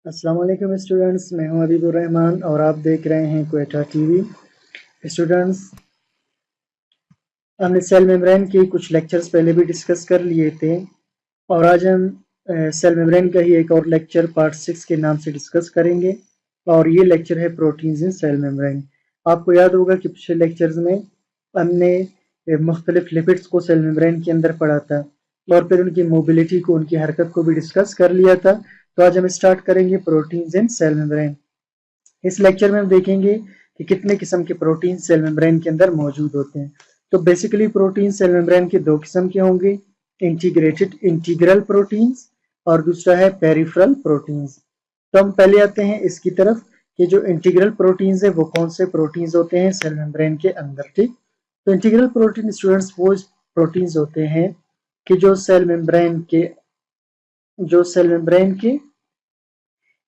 अस्सलाम वालेकुम स्टूडेंट्स, मैं हूं हबीबुर रहमान और आप देख रहे हैं क्वेटा टीवी। स्टूडेंट्स, हमने सेल मेम्ब्रेन के कुछ लेक्चर्स पहले भी डिस्कस कर लिए थे और आज हम सेल मेम्ब्रेन का ही एक और लेक्चर पार्ट 6 के नाम से डिस्कस करेंगे और ये लेक्चर है प्रोटीन्स इन सेल मेम्ब्रेन। आपको याद होगा कि पिछले लेक्चर्स में हमने मुख्तलिफ लिपिड्स को सेल मेम्ब्रेन के अंदर पढ़ा था और फिर उनकी मोबिलिटी को, उनकी हरकत को भी डिस्कस कर लिया था। तो आज हम स्टार्ट करेंगे प्रोटीन्स इन सेल मेम्ब्रेन। इस लेक्चर में हम देखेंगे कि कितने किस्म के प्रोटीन सेल मेम्ब्रेन के अंदर मौजूद होते हैं। तो बेसिकली प्रोटीन सेल मेम्ब्रेन के दो किस्म के होंगे, इंटीग्रेटेड इंटीग्रल प्रोटीन्स और दूसरा है पेरिफेरल प्रोटीन्स। तो हम पहले आते हैं इसकी तरफ कि जो इंटीग्रल प्रोटीन्स है वो कौन से प्रोटीन्स होते हैं सेल मेम्ब्रेन के अंदर। ठीक, तो इंटीग्रल प्रोटीन स्टूडेंट्स वो प्रोटीन्स होते हैं कि जो सेल मेम्ब्रेन के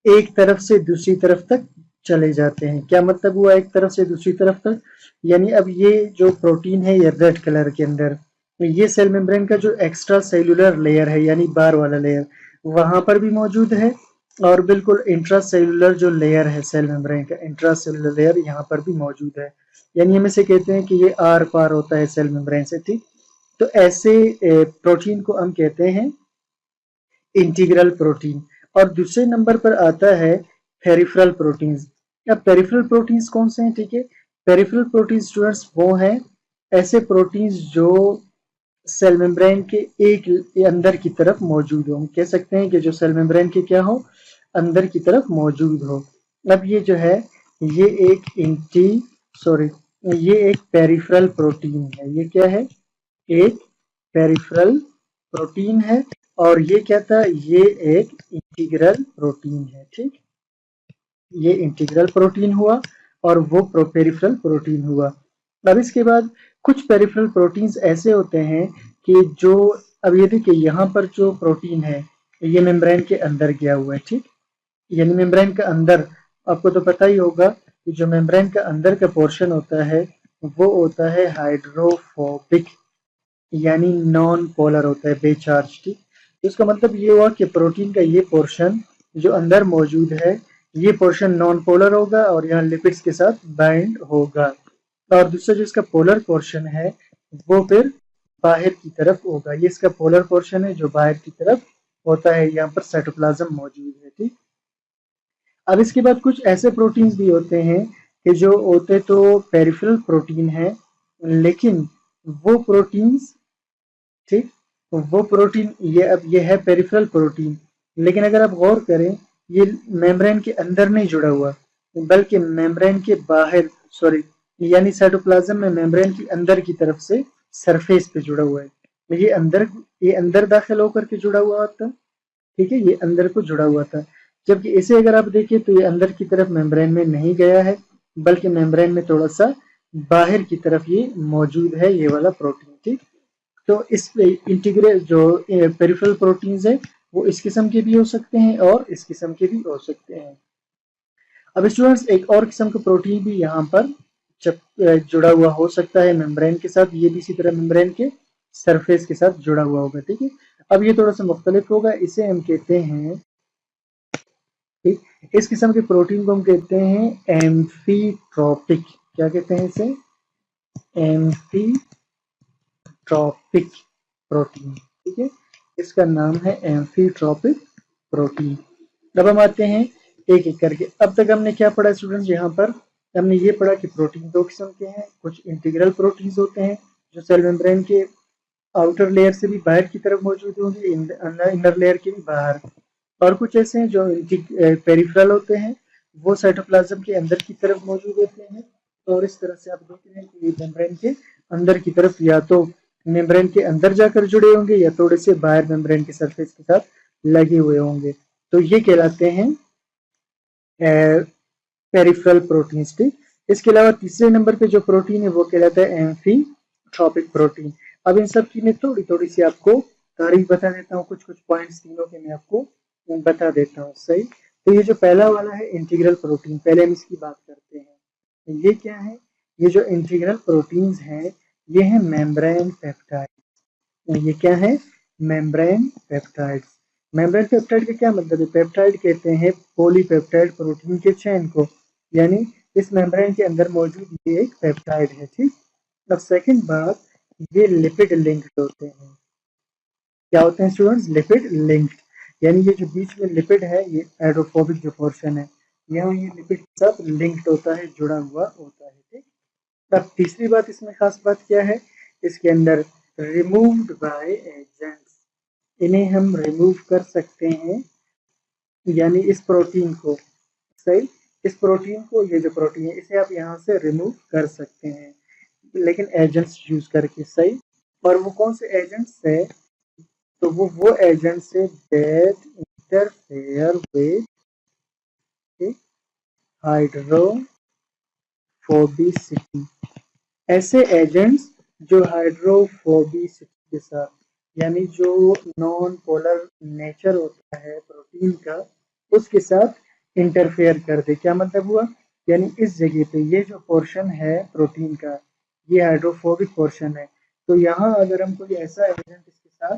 एक तरफ से दूसरी तरफ तक चले जाते हैं। क्या मतलब हुआ एक तरफ से दूसरी तरफ तक? यानी अब ये जो प्रोटीन है ये रेड कलर के अंदर, ये सेल मेम्ब्रेन का जो एक्स्ट्रा सेलुलर लेयर है यानी बाहर वाला लेयर वहां पर भी मौजूद है और बिल्कुल इंट्रा सेलुलर जो लेयर है सेल मेम्ब्रेन का इंट्रा सेलुलर लेयर यहाँ पर भी मौजूद है। यानी हम इसे कहते हैं कि ये आर पार होता है सेल मेम्ब्रेन से। ठीक, तो ऐसे प्रोटीन को हम कहते हैं इंटीग्रल प्रोटीन। और दूसरे नंबर पर आता है पेरिफेरल प्रोटीन्स। अब पेरिफेरल प्रोटीन्स कौन से हैं? ठीक है, पेरिफेरल प्रोटीन स्टूडेंट्स वो हैं ऐसे प्रोटीन्स जो सेल मेम्ब्रेन के एक अंदर की तरफ मौजूद हो। हम कह सकते हैं कि जो सेल मेम्ब्रेन के क्या हो, अंदर की तरफ मौजूद हो। अब ये जो है ये ये एक पेरिफेरल प्रोटीन है। ये क्या है? एक पेरिफेरल प्रोटीन है। और ये क्या था? ये एक इंटीग्रल प्रोटीन है। ठीक, ये इंटीग्रल प्रोटीन हुआ और वो पेरिफेरल प्रोटीन हुआ। अब इसके बाद कुछ पेरिफेरल प्रोटीन्स ऐसे होते हैं कि जो, अब ये देखिए यहाँ पर जो प्रोटीन है ये मेम्ब्रेन के अंदर गया हुआ है। ठीक, यानी मेम्ब्रेन के अंदर आपको तो पता ही होगा कि जो मेम्ब्रेन का अंदर का पोर्शन होता है वो होता है हाइड्रोफोबिक, यानी नॉन पोलर होता है, बेचार्ज। ठीक, इसका मतलब ये हुआ कि प्रोटीन का ये पोर्शन जो अंदर मौजूद है ये पोर्शन नॉन पोलर होगा और यहाँ लिपिड्स के साथ बाइंड होगा। और दूसरा जो इसका पोलर पोर्शन है वो फिर बाहर की तरफ होगा। ये इसका पोलर पोर्शन है जो बाहर की तरफ होता है। यहाँ पर साइटोप्लाज्म मौजूद है। ठीक, अब इसके बाद कुछ ऐसे प्रोटीन्स भी होते हैं कि जो होते तो पेरिफेरल प्रोटीन है, लेकिन वो प्रोटीन्स, ठीक, तो वो प्रोटीन ये है पेरिफेरल प्रोटीन, लेकिन अगर आप गौर करें ये मेम्ब्रेन के अंदर नहीं जुड़ा हुआ बल्कि मेम्ब्रेन के बाहर, सॉरी, यानी साइटोप्लाज्म में मेम्ब्रेन की अंदर की तरफ से सरफेस पे जुड़ा हुआ है। ये अंदर दाखिल होकर के जुड़ा हुआ था। ठीक है, ये अंदर को जुड़ा हुआ था, जबकि इसे अगर आप देखिए तो ये अंदर की तरफ मेम्ब्रेन में नहीं गया है बल्कि मेम्ब्रेन में थोड़ा सा बाहर की तरफ ये मौजूद है, ये वाला प्रोटीन। ठीक, तो इस इंटीग्रल जो पेरिफेरल प्रोटीन्स है वो इस किस्म के भी हो सकते हैं और इस किस्म के भी हो सकते हैं। अब स्टूडेंट्स एक और किस्म का प्रोटीन भी यहाँ पर जुड़ा हुआ हो सकता है मेम्ब्रेन के साथ। ये भी इसी तरह मेम्ब्रेन के सरफेस के साथ जुड़ा हुआ होगा। ठीक है, अब ये थोड़ा सा मुख्तलिफ होगा, इसे हम कहते हैं, ठीक, इस किस्म के प्रोटीन को हम कहते हैं एम्फीट्रोपिक। क्या कहते हैं इसे? एम्फीट्रोपिक प्रोटीन। ठीक है, इसका नाम है एम्फीट्रोपिक प्रोटीन। अब हम आते हैं एक एक करके। अब तक हमने क्या पढ़ा स्टूडेंट्स? यहाँ पर हमने ये पढ़ा कि प्रोटीन दो किस्म के हैं। कुछ इंटीग्रल प्रोटीन्स होते हैं जो सेल मेम्ब्रेन के आउटर लेयर से भी बाहर की तरफ मौजूद होंगे, इनर लेयर के भी बाहर। और कुछ ऐसे हैं जो पेरिफेरल होते हैं, वो साइटोप्लाज्म के अंदर की तरफ मौजूद होते हैं। और इस तरह से आप देख रहे हैं कि ये मेम्ब्रेन के अंदर की तरफ या तो मेम्ब्रेन के अंदर जाकर जुड़े होंगे या थोड़े से बाहर मेम्ब्रेन के सरफेस के साथ लगे हुए होंगे। तो ये कहलाते हैं पेरिफेरल प्रोटीन्स। ठीक, इसके अलावा तीसरे नंबर पे जो प्रोटीन है वो कहलाता है एम्फीट्रोपिक प्रोटीन। अब इन सब की मैं थोड़ी थोड़ी सी आपको तारीफ बता देता हूँ, कुछ कुछ पॉइंट्स तीनों के मैं आपको बता देता हूँ। सही, तो ये जो पहला वाला है इंटीग्रल प्रोटीन, पहले हम इसकी बात करते हैं। ये क्या है? ये जो इंटीग्रल प्रोटीन्स हैं ये है मेम्ब्रेन पेप्टाइड। ये क्या है? Membrane peptides. मेम्ब्रेन पेप्टाइड का क्या मतलब है? पेप्टाइड कहते हैं पॉलीपेप्टाइड प्रोटीन के चेन को, यानी इस मेम्ब्रेन के अंदर मौजूद ये एक पेप्टाइड है, ठीक। अब सेकंड बात, ये लिपिड लिंक्ड होते हैं। क्या होते हैं स्टूडेंट्स? लिपिड लिंक्ड, यानी ये जो बीच में लिपिड है, ये हाइड्रोफोबिक जो पोर्शन है, यहाँ ये लिपिड के साथ लिंक्ड होता है, जुड़ा हुआ होता है, ठीक। तब तीसरी बात, इसमें खास बात क्या है? इसके अंदर रिमूव्ड बाय एजेंट्स, इन्हें हम रिमूव कर सकते हैं, यानी इस प्रोटीन को, सही, इस प्रोटीन को, ये जो प्रोटीन है इसे आप यहाँ से रिमूव कर सकते हैं, लेकिन एजेंट्स यूज करके, सही। और वो कौन से एजेंट्स है? तो वो एजेंट्स है दैट इंटरफेयर विद हाइड्रोफोबिसिटी, ऐसे एजेंट्स जो हाइड्रोफोबिसिटी के साथ, यानी जो नॉन पोलर नेचर होता है प्रोटीन का, उसके साथ इंटरफेयर कर दे। क्या मतलब हुआ? यानी इस जगह पे ये जो पोर्शन है प्रोटीन का, ये हाइड्रोफोबिक पोर्शन है, तो यहाँ अगर हम कोई ऐसा एजेंट इसके साथ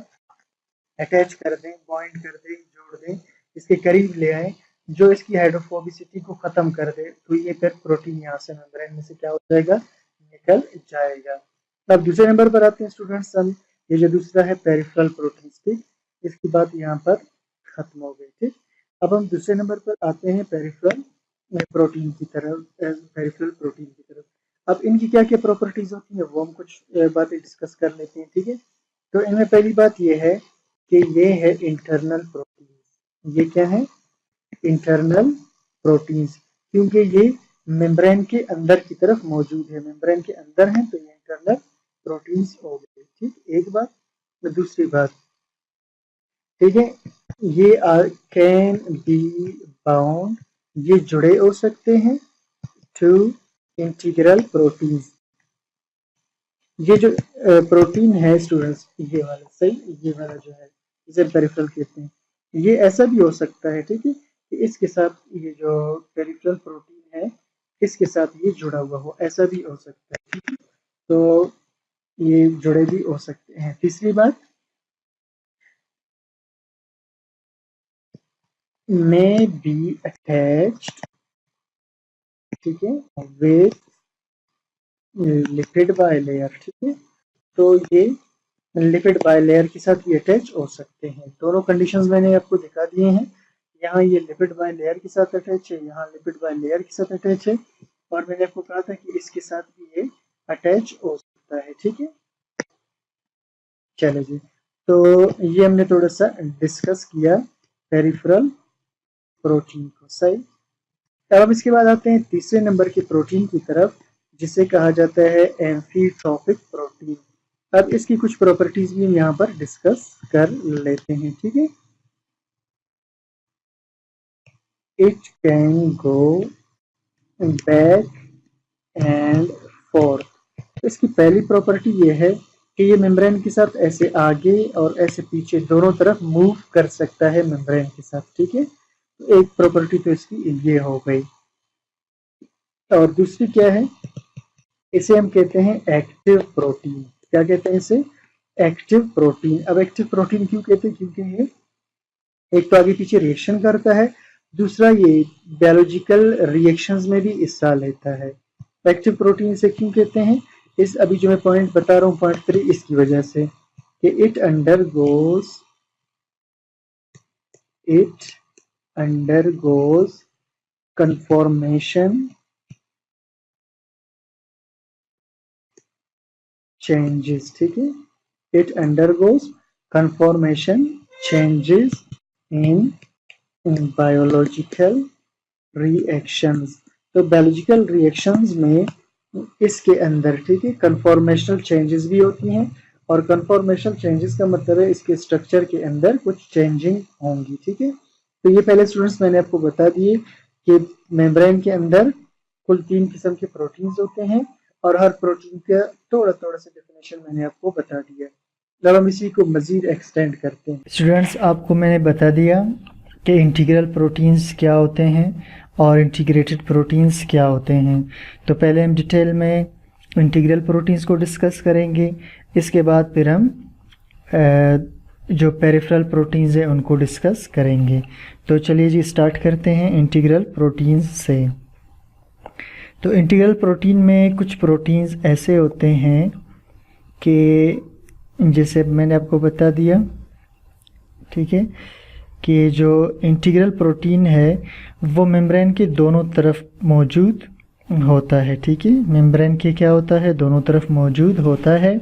अटैच कर दें, बॉइंड कर दें, जोड़ दें, इसके करीब ले आए, जो इसकी हाइड्रोफोबिसिटी को खत्म कर दे, तो ये फिर प्रोटीन यहाँ से मेम्ब्रेन में से क्या हो जाएगा? निकल जाएगा। अब दूसरे नंबर पर आते हैं स्टूडेंट्स हम, ये जो दूसरा है पेरिफेरल प्रोटीन, ठीक, इसकी बात यहाँ पर खत्म हो गई, ठीक। अब हम दूसरे नंबर पर आते हैं पेरिफेरल प्रोटीन की तरफ, पेरिफेरल प्रोटीन की तरफ। अब इनकी क्या क्या प्रॉपर्टीज होती है वो हम कुछ बातें डिस्कस कर लेते हैं, ठीक है। तो इनमें पहली बात ये है कि ये है इंटरनल प्रोटीन। ये क्या है? इंटरनल प्रोटीन्स, क्योंकि ये मेम्ब्रेन के अंदर की तरफ मौजूद है, मेम्ब्रेन के अंदर है, तो ये इंटरनल प्रोटीन्स हो गए, ठीक, एक बात। दूसरी बात, ठीक है, ये कैन बी बाउंड, ये जुड़े हो सकते हैं टू इंटीग्रल प्रोटीन्स। ये जो प्रोटीन है स्टूडेंट्स, ये वाला, सही, ये वाला जो है इसे पेरिफेरल कहते हैं। ये ऐसा भी हो सकता है, ठीक है, कि इसके साथ ये जो पेरिफेरल प्रोटीन है इसके साथ ये जुड़ा हुआ हो, ऐसा भी हो सकता है, ठीक है। तो ये जुड़े भी हो सकते हैं। तीसरी बात, may be attached, ठीक है, with लिपिड बाइलेयर, ठीक है। तो ये लिपिड बाइलेयर के साथ ये अटैच हो सकते हैं। दोनों कंडीशंस मैंने आपको दिखा दिए हैं। यहाँ ये लिपिड बाइलेयर के साथ अटैच है, यहाँ लिपिड बाइलेयर के साथ अटैच है, और मैंने आपको कहा था कि इसके साथ भी ये अटैच हो सकता है, ठीक है। चलो जी, तो ये हमने थोड़ा सा डिस्कस किया पेरिफेरल प्रोटीन को, सही। अब हम इसके बाद आते हैं तीसरे नंबर के प्रोटीन की तरफ, जिसे कहा जाता है एम्फीट्रोपिक प्रोटीन। अब इसकी कुछ प्रॉपर्टीज भी हम यहाँ पर डिस्कस कर लेते हैं, ठीक है। It can go back and fourth. इसकी पहली प्रॉपर्टी ये है कि ये मेम्ब्रेन के साथ ऐसे आगे और ऐसे पीछे दोनों तरफ मूव कर सकता है मेम्ब्रेन के साथ, ठीक है। तो एक प्रॉपर्टी तो इसकी ये हो गई, और दूसरी क्या है? इसे हम कहते हैं एक्टिव प्रोटीन। क्या कहते हैं इसे? Active protein. अब एक्टिव प्रोटीन क्यों कहते हैं? क्योंकि ये एक तो आगे पीछे रिएक्शन करता है, दूसरा ये बायोलॉजिकल रिएक्शंस में भी हिस्सा लेता है। एक्टिव प्रोटीन से क्यों कहते हैं? इस अभी जो मैं पॉइंट बता रहा हूँ, पॉइंट 3, इसकी वजह से कि इट अंडरगोज conformation changes, ठीक है। It undergoes conformation changes in biological reactions। तो बायोलॉजिकल रिएक्शंस में इसके अंदर, ठीक है, कन्फॉर्मेशनल चेंजेस भी होती हैं, और कन्फॉर्मेशनल चेंजेस का मतलब है इसके स्ट्रक्चर के अंदर कुछ चेंजिंग होंगी, ठीक है। तो ये पहले स्टूडेंट्स मैंने आपको बता दिए कि मेम्ब्रेन के अंदर कुल 3 किस्म के प्रोटीन्स होते हैं, और हर प्रोटीन का थोड़ा थोड़ा सा डेफिनेशन मैंने आपको बता दिया। अब हम इसी को मजीद एक्सटेंड करते हैं। स्टूडेंट्स, आपको मैंने बता दिया कि इंटीग्रल प्रोटीन्स क्या होते हैं और इंटीग्रेटेड प्रोटीन्स क्या होते हैं। तो पहले हम डिटेल में इंटीग्रल प्रोटीन्स को डिस्कस करेंगे, इसके बाद फिर हम जो पेरिफेरल प्रोटीन्स हैं उनको डिस्कस करेंगे। तो चलिए जी स्टार्ट करते हैं इंटीग्रल प्रोटीन्स से। तो इंटीग्रल प्रोटीन में कुछ प्रोटीन्स ऐसे होते हैं कि जैसे मैंने आपको बता दिया, ठीक है, कि जो इंटीग्रल प्रोटीन है वो मेम्ब्रेन के दोनों तरफ मौजूद होता है, ठीक है, मेम्ब्रेन के क्या होता है, दोनों तरफ मौजूद होता है।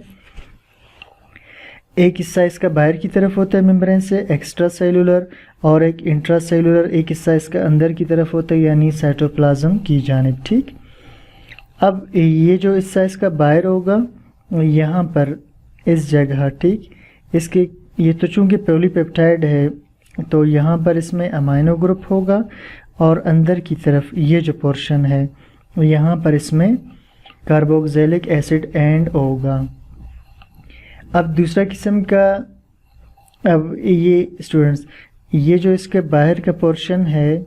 एक हिस्सा इसका बाहर की तरफ होता है मेम्ब्रेन से एक्स्ट्रा सेलुलर, और एक इंट्रा सेलुलर, एक हिस्सा इसका अंदर की तरफ होता है यानी साइटोप्लाज्म की जानिब, ठीक। अब ये जो हिस्सा इसका बाहर होगा यहाँ पर इस जगह, ठीक, इसके ये तो चूँकि पॉलीपेप्टाइड है तो यहाँ पर इसमें अमाइनो ग्रुप होगा, और अंदर की तरफ ये जो पोर्शन है यहाँ पर इसमें कार्बोक्सिलिक एसिड एंड होगा। अब दूसरा किस्म का, अब ये स्टूडेंट्स, ये जो इसके बाहर का पोर्शन है,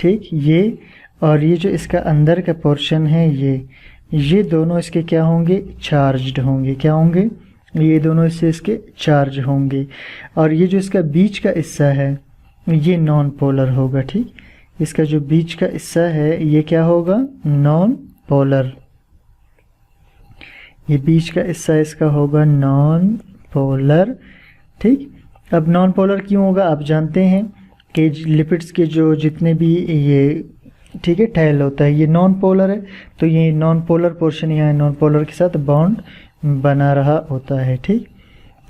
ठीक, ये और ये जो इसका अंदर का पोर्शन है ये दोनों इसके क्या होंगे, चार्ज्ड होंगे। क्या होंगे, ये दोनों इससे इसके चार्ज होंगे। और ये जो इसका बीच का हिस्सा है ये नॉन पोलर होगा, ठीक, इसका जो बीच का हिस्सा है ये क्या होगा, नॉन पोलर। ये बीच का हिस्सा इसका होगा नॉन पोलर, ठीक। अब नॉन पोलर क्यों होगा, आप जानते हैं कि लिपिड्स के जो जितने भी ये, ठीक है, टेल होता है ये नॉन पोलर है, तो ये नॉन पोलर पोर्शन यहाँ नॉन पोलर के साथ बॉन्ड बना रहा होता है, ठीक।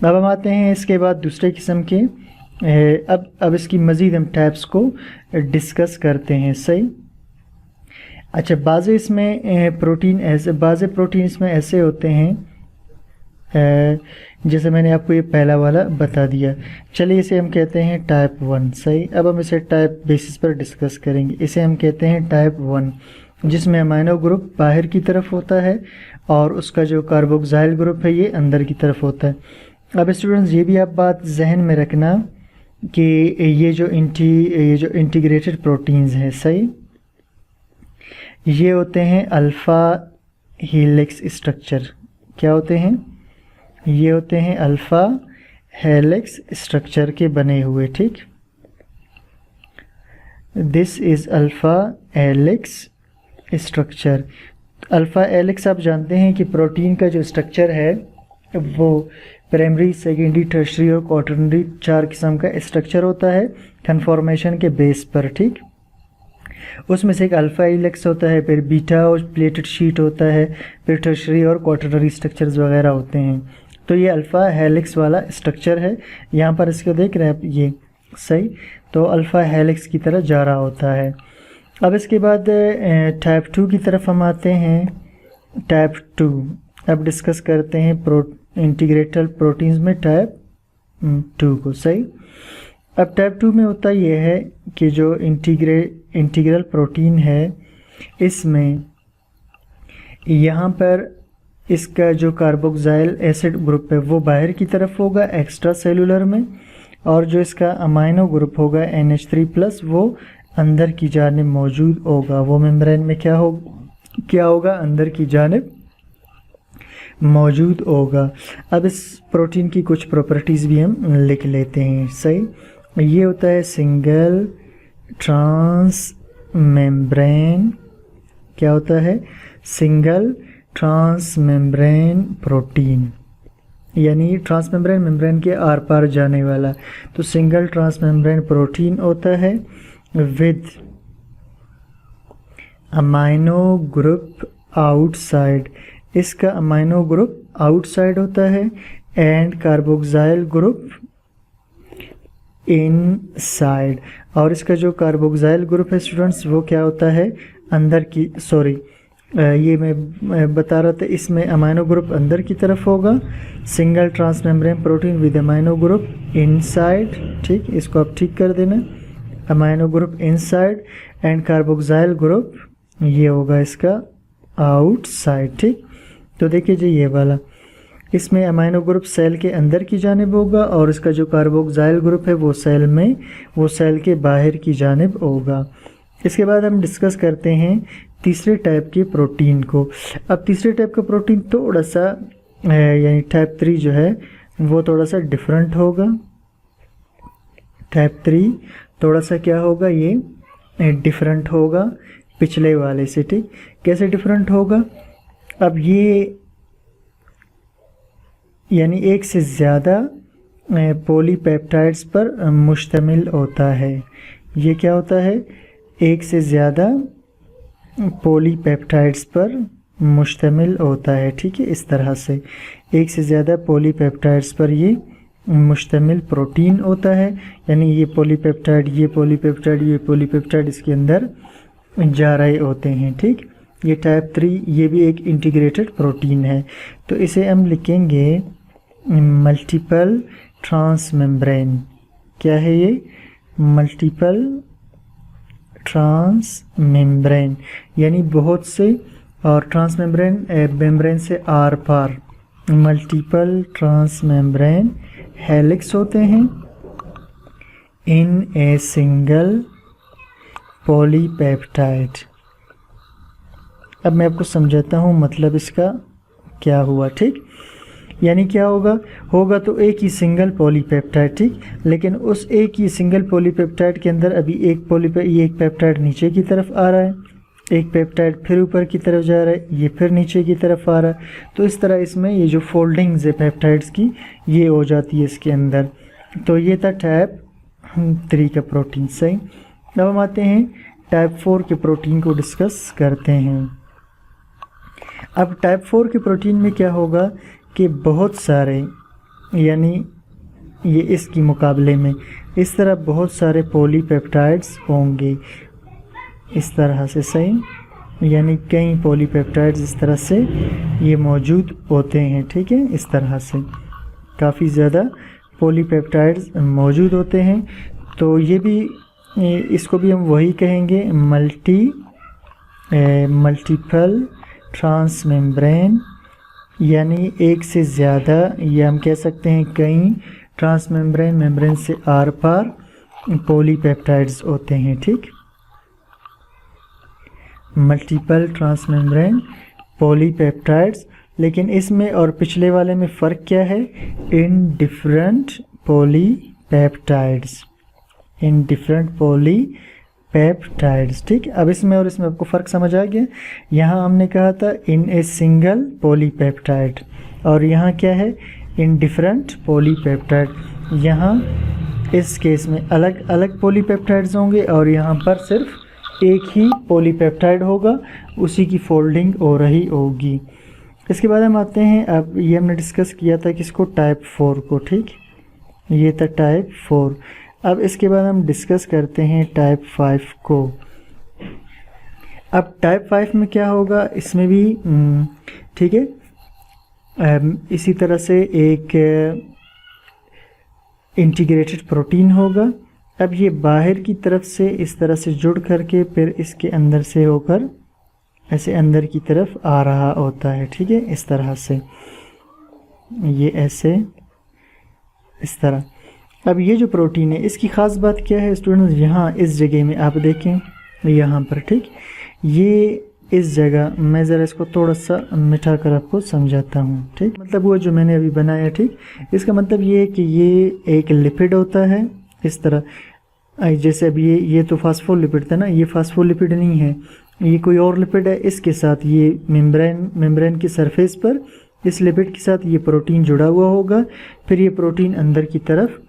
अब हम आते हैं इसके बाद दूसरे किस्म के, अब इसकी मज़ीद हम टाइप्स को डिस्कस करते हैं, सही। अच्छा, बाज़ इसमें प्रोटीन ऐसे, बाज़ प्रोटीन इसमें ऐसे होते हैं जैसे मैंने आपको ये पहला वाला बता दिया। चलिए इसे हम कहते हैं टाइप 1, सही। अब हम इसे टाइप बेसिस पर डिस्कस करेंगे। इसे हम कहते हैं टाइप 1, जिसमें अमाइनो ग्रुप बाहर की तरफ होता है और उसका जो कार्बोक्सिल ग्रुप है ये अंदर की तरफ होता है। अब स्टूडेंट्स ये भी आप बात जहन में रखना कि ये जो इंटीग्रेटेड प्रोटीन्स हैं, सही, ये होते हैं अल्फ़ा हेलिक्स स्ट्रक्चर। क्या होते हैं, ये होते हैं अल्फ़ा हेलिक्स स्ट्रक्चर के बने हुए, ठीक। This is alpha helix structure. Alpha helix आप जानते हैं कि प्रोटीन का जो स्ट्रक्चर है वो प्राइमरी, सेकेंडरी, टर्शरी और क्वाटरनरी 4 किस्म का स्ट्रक्चर होता है कन्फॉर्मेशन के बेस पर, ठीक। उसमें से एक अल्फ़ा हेलिक्स होता है, फिर बीटा और प्लेटेड शीट होता है, फिर टर्शरी और क्वाटरनरी स्ट्रक्चर्स वगैरह होते हैं। तो ये अल्फ़ा हेलिक्स वाला स्ट्रक्चर है, यहाँ पर इसको देख रहे हैं आप, ये सही, तो अल्फ़ा हेलिक्स की तरह जा रहा होता है। अब इसके बाद टाइप 2 की तरफ हम आते हैं। टाइप 2 अब डिस्कस करते हैं इंटीग्रेटेड प्रोटीन्स में टाइप 2 को, सही। अब टाइप 2 में होता यह है कि जो इंटीग्रल प्रोटीन है इसमें यहाँ पर इसका जो कार्बोक्सिल एसिड ग्रुप है वो बाहर की तरफ होगा एक्स्ट्रा सेलुलर में, और जो इसका अमाइनो ग्रुप होगा NH3+ वो अंदर की जानिब मौजूद होगा। वो मेम्ब्रेन में क्या होगा, अंदर की जानिब मौजूद होगा। अब इस प्रोटीन की कुछ प्रॉपर्टीज़ भी हम लिख लेते हैं, सही। ये होता है सिंगल ट्रांस मेम्ब्रेन, क्या होता है, सिंगल ट्रांस मेम्ब्रेन प्रोटीन, यानी ट्रांस मेम्ब्रेन के आर पार जाने वाला। तो सिंगल ट्रांस मेम्ब्रेन प्रोटीन होता है विद अमाइनो ग्रुप आउटसाइड, इसका अमाइनो ग्रुप आउटसाइड होता है, एंड कार्बोक्सिल ग्रुप इनसाइड, और इसका जो कार्बोक्सिल ग्रुप है स्टूडेंट्स वो क्या होता है, अंदर की, सॉरी ये मैं बता रहा था, इसमें अमाइनो ग्रुप अंदर की तरफ होगा, single trans membrane protein with amino group inside, ठीक, इसको आप ठीक कर देना, amino group inside and carboxyl group ये होगा इसका आउटसाइड, ठीक। तो देखिए जी ये वाला, इसमें अमाइनो ग्रुप सेल के अंदर की जानिब होगा और इसका जो कार्बोक्सिल ग्रुप है वो सेल के बाहर की जानिब होगा। इसके बाद हम डिस्कस करते हैं तीसरे टाइप के प्रोटीन को। अब तीसरे टाइप का प्रोटीन थोड़ा सा यानी टाइप 3 जो है वो थोड़ा सा डिफरेंट होगा। टाइप 3 थोड़ा सा क्या होगा, ये डिफरेंट होगा पिछले वाले से, ठीक। कैसे डिफरेंट होगा, अब ये यानी एक से ज़्यादा पॉलीपेप्टाइड्स पर मुश्तमिल होता है। ये क्या होता है, एक से ज़्यादा पॉलीपेप्टाइड्स पर मुश्तमिल होता है, ठीक है। इस तरह से एक से ज़्यादा पॉलीपेप्टाइड्स पर ये मुश्तमिल प्रोटीन होता है, यानी ये पॉलीपेप्टाइड, ये पॉलीपेप्टाइड, ये पॉलीपेप्टाइड इसके अंदर जा रहे होते हैं, ठीक। ये टाइप 3 ये भी एक इंटीग्रेटेड प्रोटीन है। तो इसे हम लिखेंगे मल्टीपल ट्रांसमेम्ब्रेन। क्या है ये, मल्टीपल ट्रांसमेम्ब्रेन, यानी बहुत से, और ट्रांसमेम्ब्रेन मेम्ब्रेन से आर पार। मल्टीपल ट्रांसमेम्ब्रेन हेलिक्स होते हैं इन ए सिंगल पॉलीपेप्टाइड। अब मैं आपको समझाता हूँ मतलब इसका क्या हुआ, ठीक। यानी क्या होगा तो एक ही सिंगल पॉलीपेप्टाइड, ठीक, लेकिन उस एक ही सिंगल पॉलीपेप्टाइड के अंदर अभी एक पेप्टाइड नीचे की तरफ आ रहा है, एक पेप्टाइड फिर ऊपर की तरफ जा रहा है, ये फिर नीचे की तरफ आ रहा है। तो इस तरह इसमें ये जो फोल्डिंग्स है पेप्टाइड्स की, ये हो जाती है इसके अंदर। तो ये था टाइप 3 का प्रोटीन, सही। अब हम आते हैं टाइप 4 के प्रोटीन को डिस्कस करते हैं। अब टाइप 4 के प्रोटीन में क्या होगा कि बहुत सारे, यानी ये इसकी मुकाबले में इस तरह बहुत सारे पॉलीपेप्टाइड्स होंगे इस तरह से, सही, यानी कई पॉलीपेप्टाइड्स इस तरह से ये मौजूद होते हैं, ठीक है। इस तरह से काफ़ी ज़्यादा पॉलीपेप्टाइड्स मौजूद होते हैं। तो ये भी, इसको भी हम वही कहेंगे मल्टीपल ट्रांसमेम्ब्रेन, यानी एक से ज़्यादा, या हम कह सकते हैं कई ट्रांसमेम्ब्रेन, मेम्ब्रेन से आर पार पॉलीपेप्टाइड्स होते हैं, ठीक। मल्टीपल ट्रांसमेम्ब्रेन पॉलीपेप्टाइड्स, लेकिन इसमें और पिछले वाले में फ़र्क क्या है, in different polypeptides, in different polypeptides, ठीक। अब इसमें और इसमें आपको फ़र्क समझ आ गया। यहाँ हमने कहा था इन ए सिंगल पॉलीपेप्टाइड, और यहाँ क्या है, इन डिफरेंट पॉलीपेप्टाइड। यहाँ इस केस में अलग अलग पॉलीपेप्टाइड्स होंगे और यहाँ पर सिर्फ एक ही पॉलीपेप्टाइड होगा, उसी की फोल्डिंग हो रही होगी। इसके बाद हम आते हैं, अब ये हमने डिस्कस किया था किसको, टाइप 4 को, ठीक। ये था टाइप 4। अब इसके बाद हम डिस्कस करते हैं टाइप 5 को। अब टाइप 5 में क्या होगा, इसमें भी ठीक है, इसी तरह से एक इंटीग्रेटेड प्रोटीन होगा। अब ये बाहर की तरफ से इस तरह से जुड़ करके फिर इसके अंदर से होकर ऐसे अंदर की तरफ आ रहा होता है, ठीक है। इस तरह से ये ऐसे इस तरह। अब ये जो प्रोटीन है इसकी ख़ास बात क्या है स्टूडेंट्स, यहाँ इस जगह में आप देखें, यहाँ पर, ठीक, ये इस जगह मैं ज़रा इसको थोड़ा सा मिटा कर आपको समझाता हूँ, ठीक। मतलब वो जो मैंने अभी बनाया, ठीक, इसका मतलब ये है कि ये एक लिपिड होता है इस तरह। जैसे अभी ये तो फास्फोलिपिड था ना, ये फास्फोलिपिड नहीं है, ये कोई और लिपिड है। इसके साथ ये मेम्ब्रेन की सरफेस पर इस लिपिड के साथ ये प्रोटीन जुड़ा हुआ होगा, फिर ये प्रोटीन अंदर की तरफ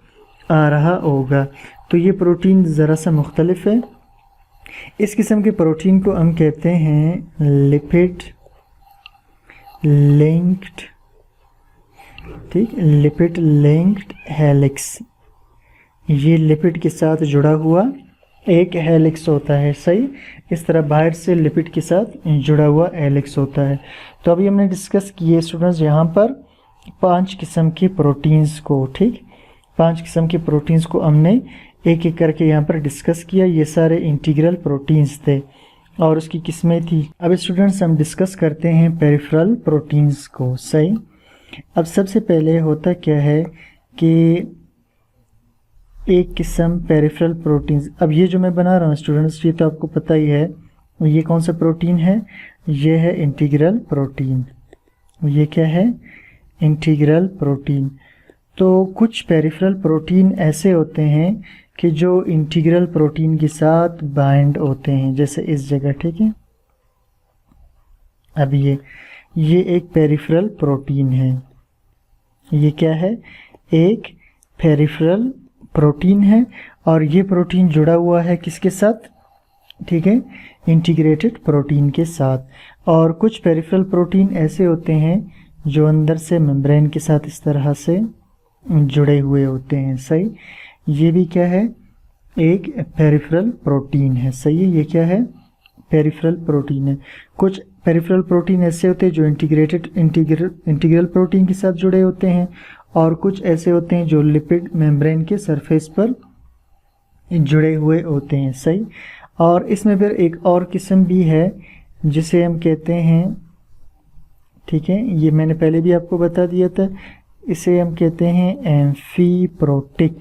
आ रहा होगा। तो ये प्रोटीन ज़रा सा मुख्तलिफ है। इस किस्म के प्रोटीन को हम कहते हैं लिपिड लिंक्ड, ठीक, लिपिड लिंक्ड हेलिक्स। ये लिपिड के साथ जुड़ा हुआ एक हेलिक्स होता है, सही। इस तरह बाहर से लिपिड के साथ जुड़ा हुआ हेलिक्स होता है। तो अभी हमने डिस्कस किए स्टूडेंट्स यहाँ पर 5 किस्म के प्रोटीन्स को, ठीक, 5 किस्म के प्रोटीन्स को हमने एक एक करके यहाँ पर डिस्कस किया। ये सारे इंटीग्रल प्रोटीन्स थे और उसकी किस्में थी। अब स्टूडेंट्स हम डिस्कस करते हैं पेरिफेरल प्रोटीन्स को, सही। अब सबसे पहले होता क्या है कि एक किस्म पेरिफेरल प्रोटीन्स, अब ये जो मैं बना रहा हूँ स्टूडेंट्स, ये तो आपको पता ही है, ये कौन सा प्रोटीन है, ये है इंटीग्रल प्रोटीन। ये क्या है, इंटीग्रल प्रोटीन। तो कुछ पेरिफेरल प्रोटीन ऐसे होते हैं कि जो इंटीग्रल प्रोटीन के साथ बाइंड होते हैं, जैसे इस जगह, ठीक है। अब ये एक पेरिफेरल प्रोटीन है। ये क्या है? एक पेरिफेरल प्रोटीन है, और ये प्रोटीन जुड़ा हुआ है किसके साथ? ठीक है, इंटीग्रेटेड प्रोटीन के साथ। और कुछ पेरिफेरल प्रोटीन ऐसे होते हैं जो अंदर से मेम्ब्रेन के साथ इस तरह से जुड़े हुए होते हैं। सही, ये भी क्या है? एक पेरिफेरल प्रोटीन है। सही है, ये क्या है? पेरिफेरल प्रोटीन है। कुछ पेरिफेरल प्रोटीन ऐसे होते हैं जो इंटीग्रल प्रोटीन के साथ जुड़े होते हैं, और कुछ ऐसे होते हैं जो लिपिड मेम्ब्रेन के सरफेस पर जुड़े हुए होते हैं। सही, और इसमें फिर एक और किस्म भी है जिसे हम कहते हैं, ठीक है, ये मैंने पहले भी आपको बता दिया था, इसे हम कहते हैं एम्फीप्रोटिक।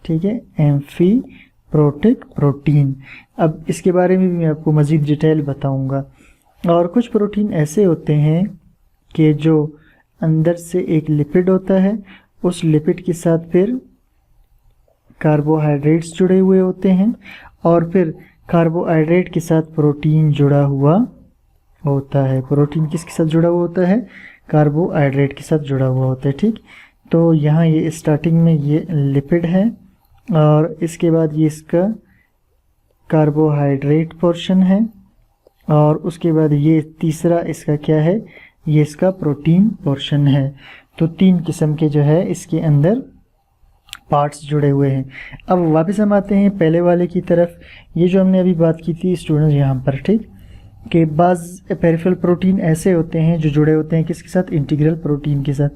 ठीक है, एम्फीप्रोटिक प्रोटीन। अब इसके बारे में भी मैं आपको मज़ीद डिटेल बताऊंगा। और कुछ प्रोटीन ऐसे होते हैं कि जो अंदर से एक लिपिड होता है, उस लिपिड के साथ फिर कार्बोहाइड्रेट्स जुड़े हुए होते हैं, और फिर कार्बोहाइड्रेट के साथ प्रोटीन जुड़ा हुआ होता है। प्रोटीन किसके साथ जुड़ा हुआ होता है? कार्बोहाइड्रेट के साथ जुड़ा हुआ होता है। ठीक, तो यहाँ ये स्टार्टिंग में ये लिपिड है, और इसके बाद ये इसका कार्बोहाइड्रेट पोर्शन है, और उसके बाद ये तीसरा इसका क्या है? ये इसका प्रोटीन पोर्शन है। तो 3 किस्म के जो है इसके अंदर पार्ट्स जुड़े हुए हैं। अब वापस हम आते हैं पहले वाले की तरफ। ये जो हमने अभी बात की थी स्टूडेंट्स यहाँ पर, ठीक, कि बाज़ पेरिफेरल प्रोटीन ऐसे होते हैं जो जुड़े होते हैं किसके साथ? इंटीग्रल प्रोटीन के साथ।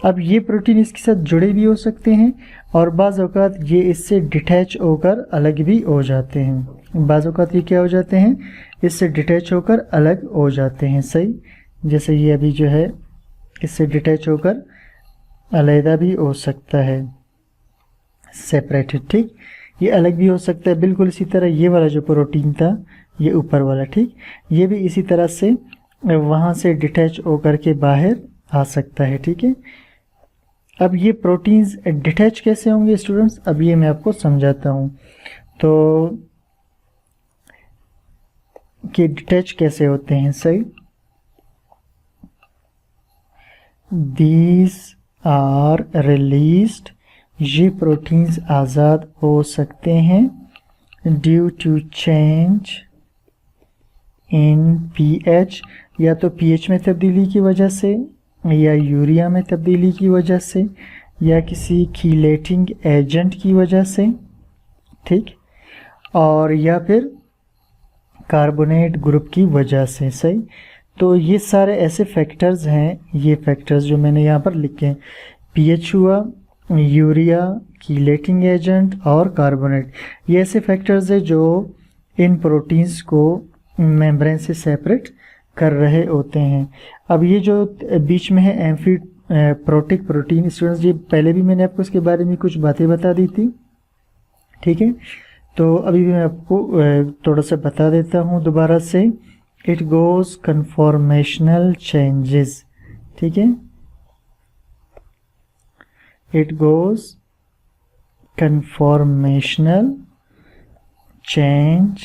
अब ये प्रोटीन इसके साथ जुड़े भी हो सकते हैं, और बाज़ औक़ात ये इससे डिटैच होकर अलग भी हो जाते हैं। बाज़ औक़ात ये क्या हो जाते हैं? इससे डिटैच होकर अलग हो जाते हैं। सही, जैसे ये अभी जो है इससे डिटैच होकर अलहदा भी हो सकता है, सेपरेटेड। ठीक, ये अलग भी हो सकता है। बिल्कुल इसी तरह ये वाला जो प्रोटीन था, ये ऊपर वाला, ठीक, ये भी इसी तरह से वहाँ से डिटैच होकर के बाहर आ सकता है। ठीक है, अब ये प्रोटीन्स डिटैच कैसे होंगे स्टूडेंट्स? अब ये मैं आपको समझाता हूँ। तो कि डिटैच कैसे होते हैं। सही, दीज आर रिलीज्ड, ये प्रोटीन्स आज़ाद हो सकते हैं due to change in pH, या तो पीएच में तब्दीली की वजह से, या यूरिया में तब्दीली की वजह से, या किसी कीलेटिंग एजेंट की वजह से, ठीक, और या फिर कार्बोनेट ग्रुप की वजह से। सही, तो ये सारे ऐसे फैक्टर्स हैं, ये फैक्टर्स जो मैंने यहाँ पर लिखे हैं, पीएच हुआ, यूरिया, कीलेटिंग एजेंट और कार्बोनेट, ये ऐसे फैक्टर्स हैं जो इन प्रोटीन्स को मेम्ब्रेन से सेपरेट कर रहे होते हैं। अब ये जो बीच में है एम्फीप्रोटिक प्रोटीन स्टूडेंट्स, ये पहले भी मैंने आपको इसके बारे में कुछ बातें बता दी थी। ठीक है, तो अभी भी मैं आपको थोड़ा सा बता देता हूँ दोबारा से। It goes conformational changes. ठीक है, इट गोज कन्फॉर्मेशनल चेंज।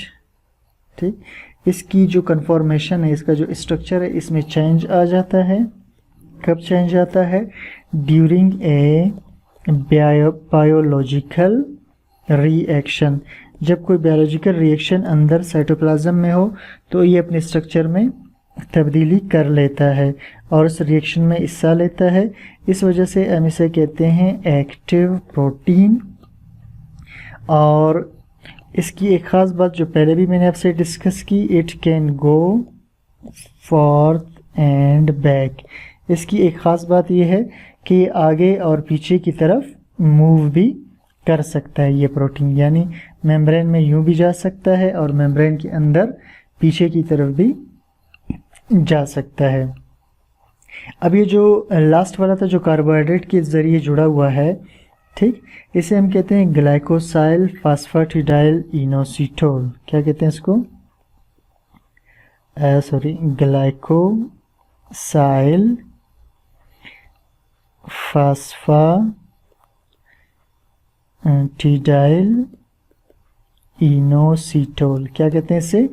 ठीक, इसकी जो कन्फॉर्मेशन है, इसका जो स्ट्रक्चर है, इसमें चेंज आ जाता है। कब चेंज आता है? During a biological reaction. जब कोई बायोलॉजिकल रिएक्शन अंदर साइटोप्लाज्म में हो तो ये अपने स्ट्रक्चर में तब्दीली कर लेता है और उस रिएक्शन में हिस्सा लेता है। इस वजह से हम इसे कहते हैं एक्टिव प्रोटीन। और इसकी एक ख़ास बात जो पहले भी मैंने आपसे डिस्कस की, it can go forth and back. इसकी एक ख़ास बात यह है कि आगे और पीछे की तरफ मूव भी कर सकता है ये प्रोटीन, यानी मेम्ब्रेन में यूं भी जा सकता है और मेम्ब्रेन के अंदर पीछे की तरफ भी जा सकता है। अब ये जो लास्ट वाला था जो कार्बोहाइड्रेट के ज़रिए जुड़ा हुआ है, ठीक, इसे हम कहते हैं ग्लाइकोसाइल फास्फाटिडाइल इनोसिटोल। क्या कहते हैं इसको? Glycosyl phosphatidyl inositol. क्या कहते हैं इसे?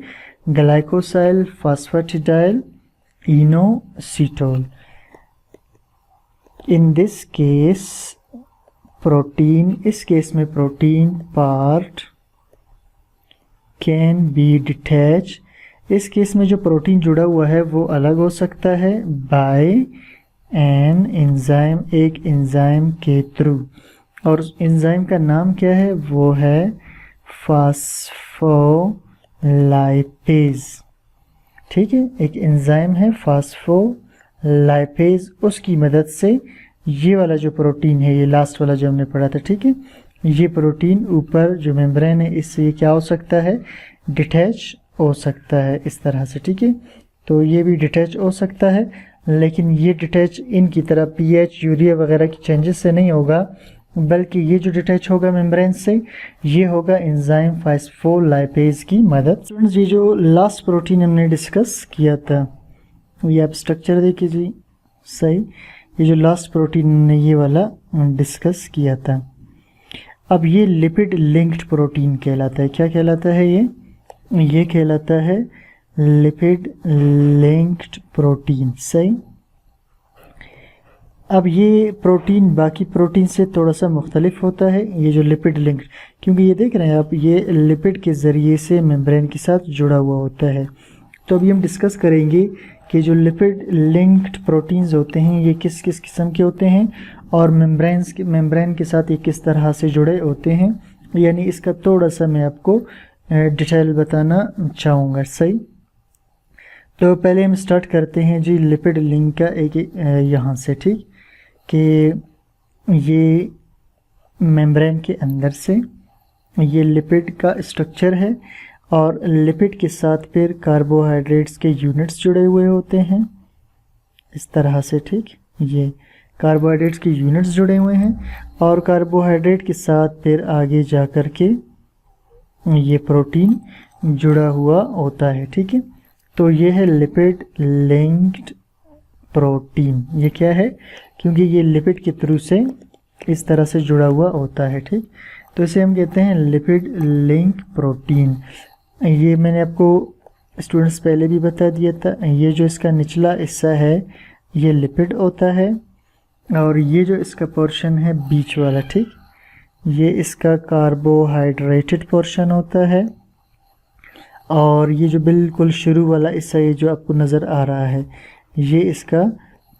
Glycosyl phosphatidyl inositol. In this case protein, इस केस में protein part can be detach. इस केस में जो प्रोटीन जुड़ा हुआ है वो अलग हो सकता है बाय एन एंजाइम, एक एंजाइम के थ्रू। और एंजाइम का नाम क्या है? वो है फास्फोलाइपेज। ठीक है, एक एंजाइम है फास्फोलाइपेज, उसकी मदद से ये वाला जो प्रोटीन है, ये लास्ट वाला जो हमने पढ़ा था, ठीक है, ये प्रोटीन ऊपर जो मेम्ब्रेन है इससे ये क्या हो सकता है? डिटैच हो सकता है इस तरह से। ठीक है, तो ये भी डिटैच हो सकता है, लेकिन ये डिटैच इनकी तरह पीएच, यूरिया वगैरह की चेंजेस से नहीं होगा, बल्कि ये जो डिटैच होगा मेम्ब्रेन से, ये होगा एंजाइम फास्फोलाइपेज की मदद। स्टूडेंट्स, ये जो लास्ट प्रोटीन हमने डिस्कस किया था, ये आप स्ट्रक्चर देखिए जी, सही। ये जो लास्ट प्रोटीन हमने ये वाला डिस्कस किया था, अब ये लिपिड लिंक्ड प्रोटीन कहलाता है। क्या कहलाता है ये कहलाता है लिपिड लिंक्ड प्रोटीन, सही। अब ये प्रोटीन बाकी प्रोटीन से थोड़ा सा मुख्तलिफ होता है, ये जो लिपिड लिंक्ड, क्योंकि ये देख रहे हैं आप, ये लिपिड के ज़रिए से मेम्ब्रेन के साथ जुड़ा हुआ होता है। तो अभी हम डिस्कस करेंगे कि जो लिपिड लिंक्ड प्रोटीन्स होते हैं ये किस किस किस्म के होते हैं और मेम्ब्रेन के साथ ये किस तरह से जुड़े होते हैं, यानी इसका थोड़ा सा मैं आपको डिटेल बताना चाहूँगा, सही। तो पहले हम स्टार्ट करते हैं जी लिपिड लिंक का एक यहाँ से, ठीक, कि ये मेम्ब्रेन के अंदर से ये लिपिड का स्ट्रक्चर है और लिपिड के साथ फिर कार्बोहाइड्रेट्स के यूनिट्स जुड़े हुए होते हैं इस तरह से, ठीक। ये कार्बोहाइड्रेट्स के यूनिट्स जुड़े हुए हैं और कार्बोहाइड्रेट के साथ फिर आगे जा कर के ये प्रोटीन जुड़ा हुआ होता है, ठीक है। तो ये है लिपिड लिंक्ड प्रोटीन। ये क्या है? क्योंकि ये लिपिड के थ्रू से इस तरह से जुड़ा हुआ होता है, ठीक। तो इसे हम कहते हैं लिपिड लिंक प्रोटीन। ये मैंने आपको स्टूडेंट्स पहले भी बता दिया था, ये जो इसका निचला हिस्सा है ये लिपिड होता है और ये जो इसका पोर्शन है बीच वाला, ठीक, ये इसका कार्बोहाइड्रेटेड पोर्शन होता है और ये जो बिल्कुल शुरू वाला हिस्सा ये जो आपको नज़र आ रहा है ये इसका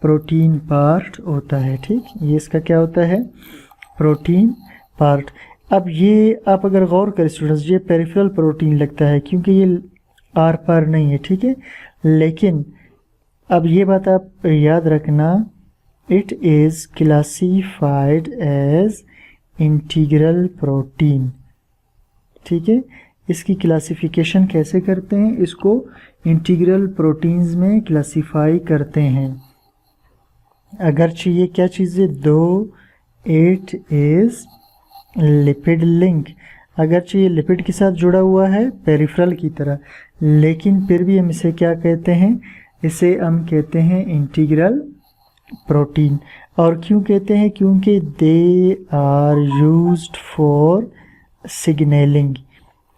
प्रोटीन पार्ट होता है, ठीक। ये इसका क्या होता है? Protein part. अब ये आप अगर गौर करें स्टूडेंट्स, ये पेरिफेरल प्रोटीन लगता है क्योंकि ये आर पार नहीं है, ठीक है। लेकिन अब ये बात आप याद रखना, it is classified as integral protein, ठीक है। इसकी क्लासिफिकेशन कैसे करते हैं? इसको इंटीग्रल प्रोटीन्स में क्लासिफाई करते हैं। अगरचे ये क्या चीज़ है, दो इट इज़ लिपिड लिंक, अगरचे ये लिपिड के साथ जुड़ा हुआ है पेरिफेरल की तरह, लेकिन फिर भी हम इसे क्या कहते हैं? इसे हम कहते हैं इंटीग्रल प्रोटीन। और क्यों कहते हैं? क्योंकि they are used for signalling.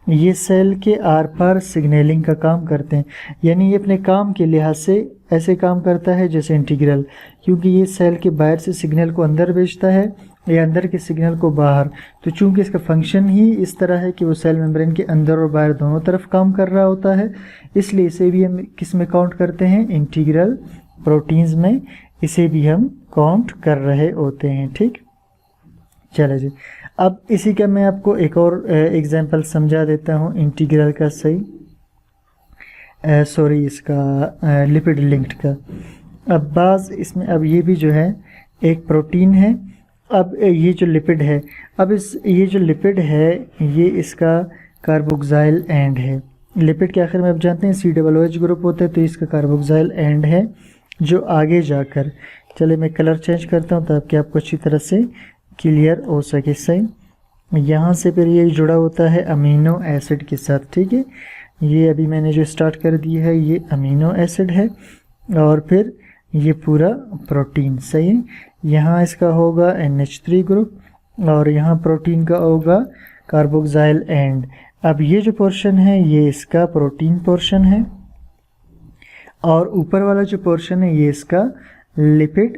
ये सेल के आर पार सिग्नलिंग का काम करते हैं, यानी ये अपने काम के लिहाज से ऐसे काम करता है जैसे इंटीग्रल, क्योंकि ये सेल के बाहर से सिग्नल को अंदर भेजता है या अंदर के सिग्नल को बाहर। तो चूंकि इसका फंक्शन ही इस तरह है कि वो सेल मेम्ब्रेन के अंदर और बाहर दोनों तरफ काम कर रहा होता है, इसलिए इसे भी हम किस में काउंट करते हैं? इंटीग्रल प्रोटीन्स में इसे भी हम काउंट कर रहे होते हैं, ठीक। चलो जी, अब इसी का मैं आपको एक और एग्जांपल समझा देता हूँ इंटीग्रल का, सही, सॉरी इसका लिपिड लिंक्ड का। अब बाज़ इसमें, अब ये भी जो है एक प्रोटीन है, अब ये जो लिपिड है, अब ये जो लिपिड है ये इसका कार्बोक्साइल एंड है। लिपिड के आखिर में आप जानते हैं COOH ग्रुप होता है, तो इसका कार्बोक्साइल एंड है जो आगे जाकर, चले मैं कलर चेंज करता हूँ ताकि आपको अच्छी तरह से क्लियर हो सके, सही। यहाँ से फिर ये जुड़ा होता है अमीनो एसिड के साथ, ठीक है। ये अभी मैंने जो स्टार्ट कर दी है ये अमीनो एसिड है और फिर ये पूरा प्रोटीन, सही है। यहाँ इसका होगा NH3 ग्रुप और यहाँ प्रोटीन का होगा कार्बोक्साइल एंड। अब ये जो पोर्शन है ये इसका प्रोटीन पोर्शन है और ऊपर वाला जो पोर्शन है ये इसका लिपिड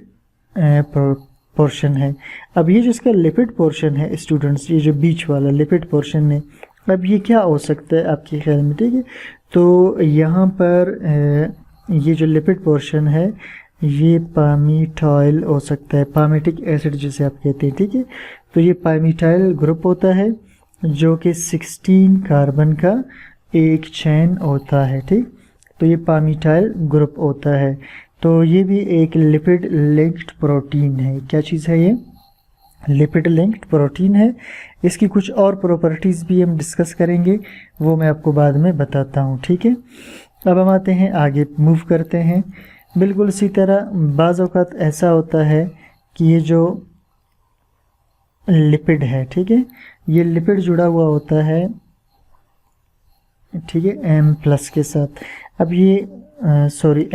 पोर्शन है। अब ये जो इसका लिपिड पोर्शन है स्टूडेंट्स, ये जो बीच वाला लिपिड पोर्शन है, अब ये क्या हो सकता है आपके ख्याल में? ठीक है, तो यहाँ पर ये जो लिपिड पोर्शन है ये पामीटाइल हो सकता है, पामेटिक एसिड जिसे आप कहते हैं। ठीक है, तो ये पामीटाइल ग्रुप होता है जो कि 16 कार्बन का एक चेन होता है। ठीक, तो ये पामीटाइल ग्रुप होता है। तो ये भी एक लिपिड लिंक्ड प्रोटीन है। क्या चीज़ है ये? लिपिड लिंक्ड प्रोटीन है। इसकी कुछ और प्रॉपर्टीज़ भी हम डिस्कस करेंगे, वो मैं आपको बाद में बताता हूँ। ठीक है, अब हम आते हैं आगे, मूव करते हैं। बिल्कुल इसी तरह बाज़ औक़ात ऐसा होता है कि ये जो लिपिड है, ठीक है, ये लिपिड जुड़ा हुआ होता है, ठीक है, M+ के साथ। अब ये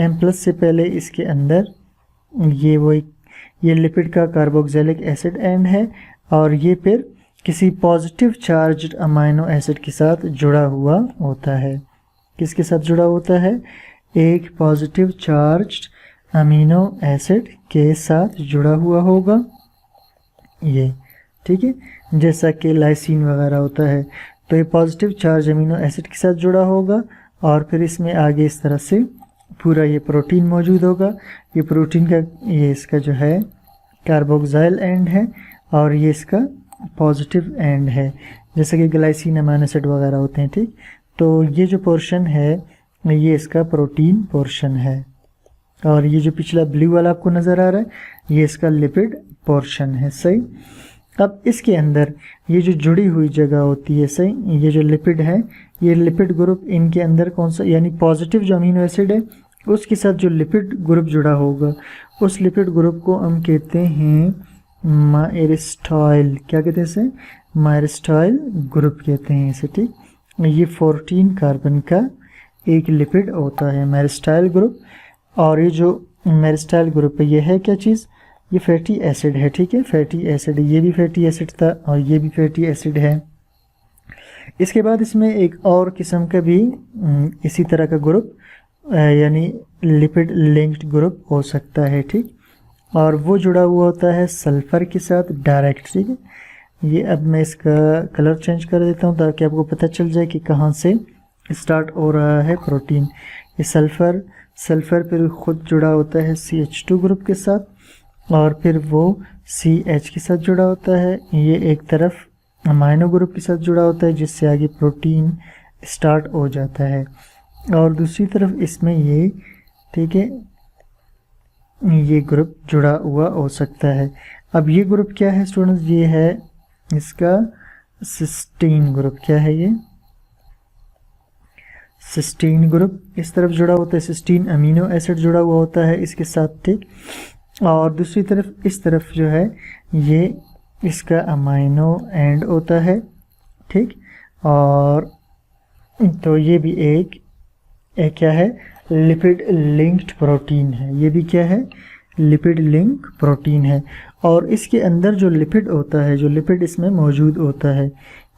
M+ से पहले इसके अंदर ये लिपिड का कार्बोक्सिलिक एसिड एंड है और ये फिर किसी पॉजिटिव चार्ज्ड अमाइनो एसिड के साथ जुड़ा हुआ होता है। किसके साथ जुड़ा होता है? एक पॉजिटिव चार्ज्ड अमीनो एसिड के साथ जुड़ा हुआ होगा ये। ठीक है, जैसा कि लाइसिन वगैरह होता है, तो ये पॉजिटिव चार्ज अमीनो एसिड के साथ जुड़ा होगा और फिर इसमें आगे इस तरह से पूरा ये प्रोटीन मौजूद होगा। ये प्रोटीन का ये इसका जो है कार्बोक्साइल एंड है और ये इसका पॉजिटिव एंड है, जैसे कि ग्लाइसिन अमीनो एसिड वगैरह होते हैं। ठीक, तो ये जो पोर्शन है ये इसका प्रोटीन पोर्शन है और ये जो पिछला ब्लू वाला आपको नज़र आ रहा है ये इसका लिपिड पोर्शन है। सही, अब इसके अंदर ये जो जुड़ी हुई जगह होती है, सही, ये जो लिपिड है, ये लिपिड ग्रुप, इनके अंदर कौन सा, यानी पॉजिटिव जो अमीनो एसिड है उसके साथ जो लिपिड ग्रुप जुड़ा होगा उस लिपिड ग्रुप को हम कहते हैं माइरिस्टाइल। क्या कहते हैं इसे? माइरिस्टाइल ग्रुप कहते हैं इसे। ठीक, ये 14 कार्बन का एक लिपिड होता है माइरिस्टाइल ग्रुप। और ये जो माइरिस्टाइल ग्रुप है ये है क्या चीज़? ये फैटी एसिड है। ठीक है, फैटी एसिड, ये भी फैटी एसिड था और ये भी फैटी एसिड है। इसके बाद इसमें एक और किस्म का भी इसी तरह का ग्रुप यानी लिपिड लिंक्ड ग्रुप हो सकता है। ठीक, और वो जुड़ा हुआ होता है सल्फ़र के साथ डायरेक्ट। ठीक है, ये अब मैं इसका कलर चेंज कर देता हूँ ताकि आपको पता चल जाए कि कहाँ से स्टार्ट हो रहा है प्रोटीन। ये सल्फ़र फिर ख़ुद जुड़ा होता है CH2 ग्रुप के साथ और फिर वो CH के साथ जुड़ा होता है। ये एक तरफ अमाइनो ग्रुप के साथ जुड़ा होता है जिससे आगे प्रोटीन स्टार्ट हो जाता है और दूसरी तरफ इसमें ये, ठीक है, ये ग्रुप जुड़ा हुआ हो सकता है। अब ये ग्रुप क्या है स्टूडेंट्स? ये है इसका सिस्टीन ग्रुप। क्या है ये? सिस्टीन ग्रुप इस तरफ जुड़ा होता है, सिस्टीन अमीनो एसिड जुड़ा हुआ होता है इसके साथ। ठीक, और दूसरी तरफ इस तरफ जो है ये इसका अमाइनो एंड होता है। ठीक, और तो ये भी एक क्या है? लिपिड लिंक्ड प्रोटीन है। ये भी क्या है? लिपिड लिंक प्रोटीन है। और इसके अंदर जो लिपिड होता है, जो लिपिड इसमें मौजूद होता है,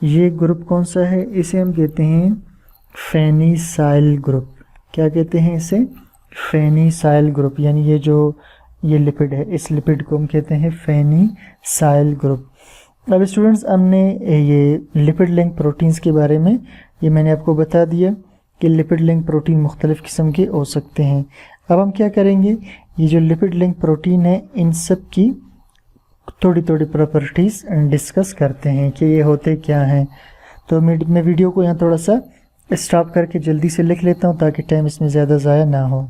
ये ग्रुप कौन सा है? इसे हम कहते हैं फेनिसाइल ग्रुप। क्या कहते हैं इसे? फेनिसाइल ग्रुप। यानी ये लिपिड है, इस लिपिड को हम कहते हैं फेनिसाइल ग्रुप। अब स्टूडेंट्स हमने ये लिपिड लिंक प्रोटीन्स के बारे में ये मैंने आपको बता दिया कि लिपिड लिंक प्रोटीन मुख्तलिफ़ किस्म के हो सकते हैं। अब हम क्या करेंगे, ये जो लिपिड लिंक प्रोटीन है इन सब की थोड़ी थोड़ी प्रॉपर्टीज़ डिस्कस करते हैं कि ये होते क्या हैं। तो मैं वीडियो को यहाँ थोड़ा सा स्टॉप करके जल्दी से लिख लेता हूँ ताकि टाइम इसमें ज़्यादा ज़ाया ना हो।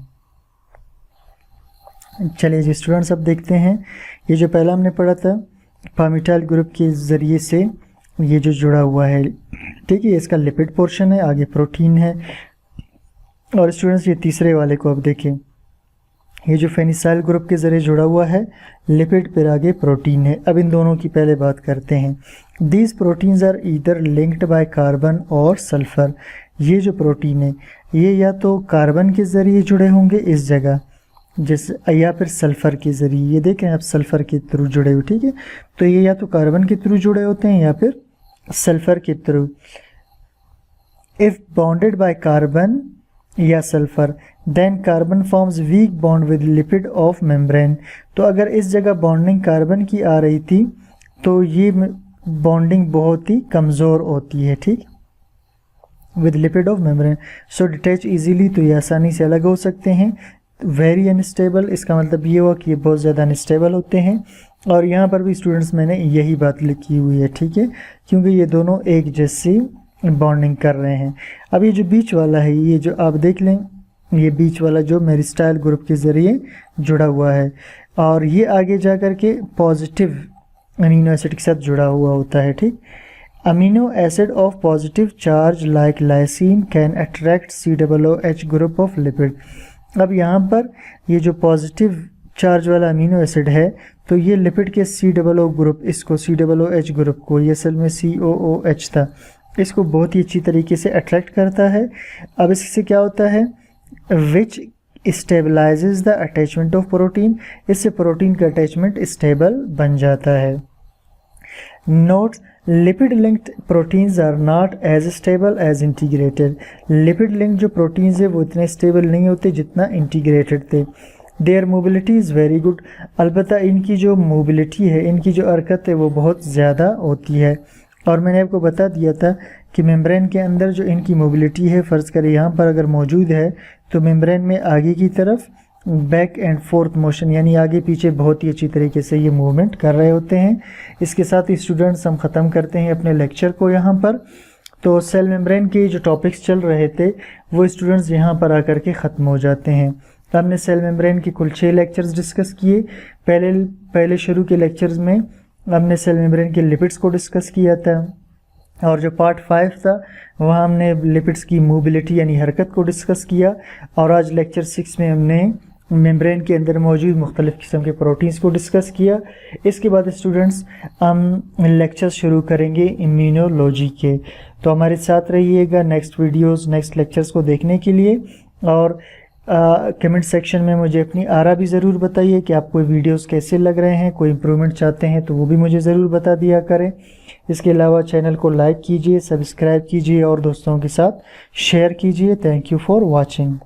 चलिए जी स्टूडेंट्स, अब देखते हैं ये जो पहला हमने पढ़ा था पामीटाइल ग्रुप के ज़रिए से ये जो जुड़ा हुआ है, ठीक है, इसका लिपिड पोर्शन है, आगे प्रोटीन है। और स्टूडेंट्स ये तीसरे वाले को अब देखें, ये जो फेनिसाइल ग्रुप के ज़रिए जुड़ा हुआ है लिपिड, फिर आगे प्रोटीन है। अब इन दोनों की पहले बात करते हैं। These proteins are either linked by carbon और सल्फ़र। ये जो प्रोटीन है ये या तो कार्बन के ज़रिए जुड़े होंगे इस जगह, जैसे या फिर सल्फ़र के ज़रिए, ये देखें आप सल्फ़र के थ्रू जुड़े हुए, ठीक है। तो ये या तो कार्बन के थ्रू जुड़े होते हैं या फिर सल्फ़र के through. If bonded by carbon या sulphur then carbon forms weak bond with lipid of membrane. तो अगर इस जगह बॉन्डिंग कार्बन की आ रही थी तो ये बॉन्डिंग बहुत ही कमज़ोर होती है, ठीक, with lipid of membrane. So detach easily, तो ये आसानी से अलग हो सकते हैं। वेरी अनस्टेबल, इसका मतलब ये हुआ कि ये बहुत ज़्यादा अनस्टेबल होते हैं। और यहाँ पर भी स्टूडेंट्स मैंने यही बात लिखी हुई है, ठीक है, क्योंकि ये दोनों एक जैसी बॉन्डिंग कर रहे हैं। अब ये जो बीच वाला है, ये जो आप देख लें, ये बीच वाला जो मेरिस्टाइल ग्रुप के ज़रिए जुड़ा हुआ है और ये आगे जा कर के पॉजिटिव अमीनो एसिड के साथ जुड़ा हुआ होता है, ठीक। Amino acid of positive charge like lysine can attract COOH group of lipid. अब यहाँ पर ये जो पॉजिटिव चार्ज वाला अमीनो एसिड है तो ये लिपिड के COO ग्रुप, इसको COOH ग्रुप को, ये असल में COOH था, इसको बहुत ही अच्छी तरीके से अट्रैक्ट करता है। अब इससे क्या होता है, which stabilises the attachment of protein, इससे प्रोटीन का अटैचमेंट स्टेबल बन जाता है। Note, lipid linked proteins are not as stable as integrated. Lipid link जो प्रोटीन्स है वो इतने स्टेबल नहीं होते जितना इंटीग्रेटेड थे। Their mobility is very good, अलबत्ता इनकी जो मोबिलिटी है, इनकी जो हरकत है वो बहुत ज़्यादा होती है। और मैंने आपको बता दिया था कि मेम्ब्रेन के अंदर जो इनकी मोबिलिटी है, फ़र्ज़ करें यहाँ पर अगर मौजूद है तो मेम्ब्रेन में आगे की तरफ बैक एंड फोर्थ मोशन, यानी आगे पीछे बहुत ही अच्छी तरीके से ये मूवमेंट कर रहे होते हैं। इसके साथ ही स्टूडेंट्स हम ख़त्म करते हैं अपने लेक्चर को यहाँ पर। तो सेल मेम्ब्रेन के जो टॉपिक्स चल रहे थे वो स्टूडेंट्स यहाँ पर आकर के ख़त्म हो जाते हैं। हमने सेल मेम्ब्रेन के कुल 6 लेक्चर्स डिस्कस किए। पहले शुरू के लेक्चर्स में हमने सेल मेम्ब्रेन के लिपिड्स को डिस्कस किया था और जो पार्ट 5 था वहाँ हमने लिपिड्स की मोबिलिटी यानी हरकत को डिस्कस किया। और आज लेक्चर 6 में हमने मेम्ब्रेन के अंदर मौजूद मुख्तलिफ़ किस्म के प्रोटीन्स को डिस्कस किया। इसके बाद स्टूडेंट्स हम लेक्चर शुरू करेंगे इम्यूनोलॉजी के। तो हमारे साथ रहिएगा नेक्स्ट वीडियोस, नेक्स्ट लेक्चर्स को देखने के लिए। और कमेंट सेक्शन में मुझे अपनी आरा भी ज़रूर बताइए कि आपको वीडियोस कैसे लग रहे हैं, कोई इम्प्रूवमेंट चाहते हैं तो वो भी मुझे ज़रूर बता दिया करें। इसके अलावा चैनल को लाइक कीजिए, सब्सक्राइब कीजिए और दोस्तों के साथ शेयर कीजिए। Thank you for watching.